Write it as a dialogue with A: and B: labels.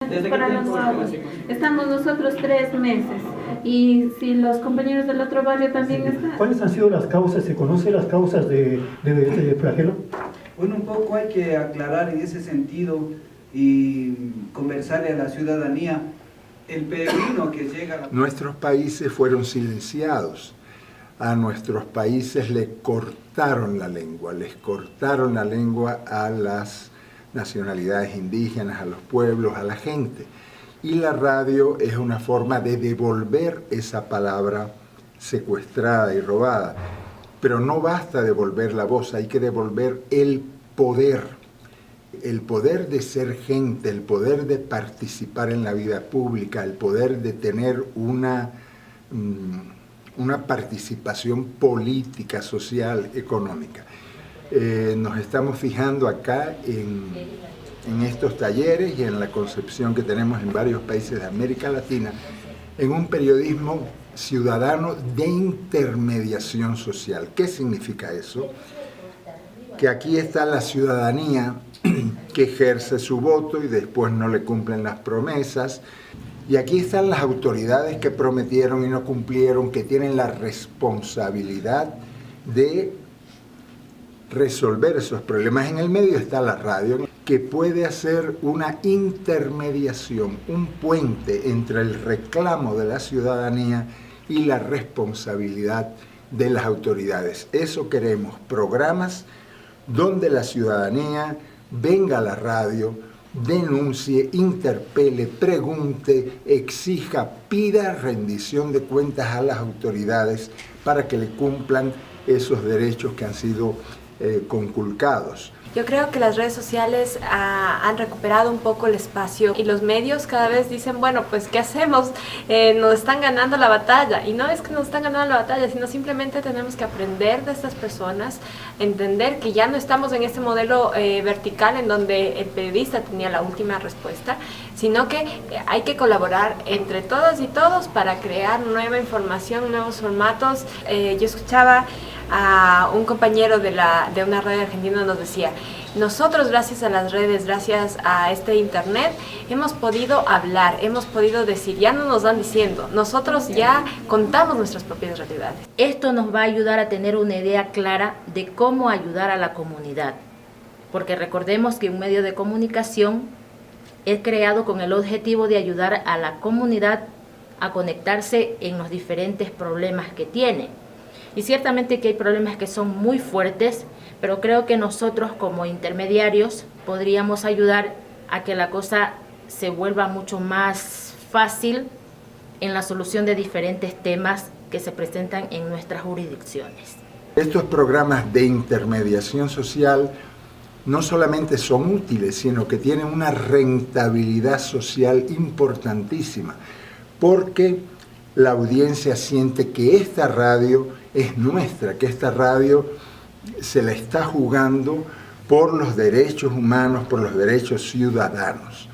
A: ¿Desde
B: para
A: qué
B: los
A: tiempo
B: nuevos.
A: se consigue?
B: Estamos nosotros 3 meses y si los compañeros del otro barrio también están.
C: ¿Cuáles han sido las causas? ¿Se conocen las causas de flagelo?
D: Bueno, un poco hay que aclarar en ese sentido y conversarle a la ciudadanía. El peregrino que llega a la...
E: Nuestros países fueron silenciados. A nuestros países les cortaron la lengua a las nacionalidades indígenas, a los pueblos, a la gente. Y la radio es una forma de devolver esa palabra secuestrada y robada. Pero no basta devolver la voz, hay que devolver el poder de ser gente, el poder de participar en la vida pública, el poder de tener una participación política, social, económica. Nos estamos fijando acá en estos talleres y en la concepción que tenemos en varios países de América Latina, en un periodismo ciudadano de intermediación social. ¿Qué significa eso? Que aquí está la ciudadanía que ejerce su voto y después no le cumplen las promesas. Y aquí están las autoridades que prometieron y no cumplieron, que tienen la responsabilidad de resolver esos problemas. En el medio está la radio, que puede hacer una intermediación, un puente entre el reclamo de la ciudadanía y la responsabilidad de las autoridades. Eso queremos, programas donde la ciudadanía venga a la radio, denuncie, interpele, pregunte, exija, pida rendición de cuentas a las autoridades para que le cumplan esos derechos que han sido conculcados.
F: Yo creo que las redes sociales han recuperado un poco el espacio y los medios cada vez dicen, bueno, pues ¿qué hacemos? Nos están ganando la batalla, y no es que nos están ganando la batalla, sino simplemente tenemos que aprender de estas personas, entender que ya no estamos en este modelo vertical en donde el periodista tenía la última respuesta, sino que hay que colaborar entre todas y todos para crear nueva información, nuevos formatos. Yo escuchaba a un compañero de una radio argentina, nos decía, nosotros gracias a las redes, gracias a este internet, hemos podido hablar, hemos podido decir, ya no nos van diciendo, nosotros ya contamos nuestras propias realidades.
G: Esto nos va a ayudar a tener una idea clara de cómo ayudar a la comunidad, porque recordemos que un medio de comunicación es creado con el objetivo de ayudar a la comunidad a conectarse en los diferentes problemas que tiene. Y ciertamente que hay problemas que son muy fuertes, pero creo que nosotros como intermediarios podríamos ayudar a que la cosa se vuelva mucho más fácil en la solución de diferentes temas que se presentan en nuestras jurisdicciones.
E: Estos programas de intermediación social no solamente son útiles, sino que tienen una rentabilidad social importantísima, porque la audiencia siente que esta radio es nuestra, que esta radio se la está jugando por los derechos humanos, por los derechos ciudadanos.